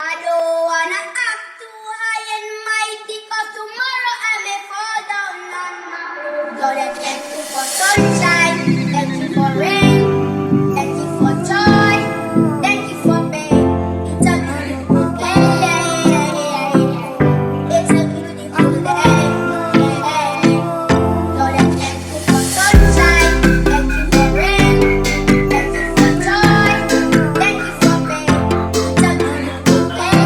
I don't wanna act too high and mighty, cause tomorrow I may fall down on my own. Lord, I thank you for sunshine, thank you for rain, thank you for joy, thank you for pain. It's a beautiful day, it's a beautiful day. Lord, I thank you for sunshine, thank you for rain, thank you for joy, thank you for pain. It's a beautiful day,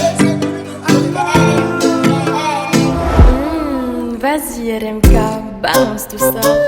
it's a beautiful day. Vas-y RMK, balance tout ça.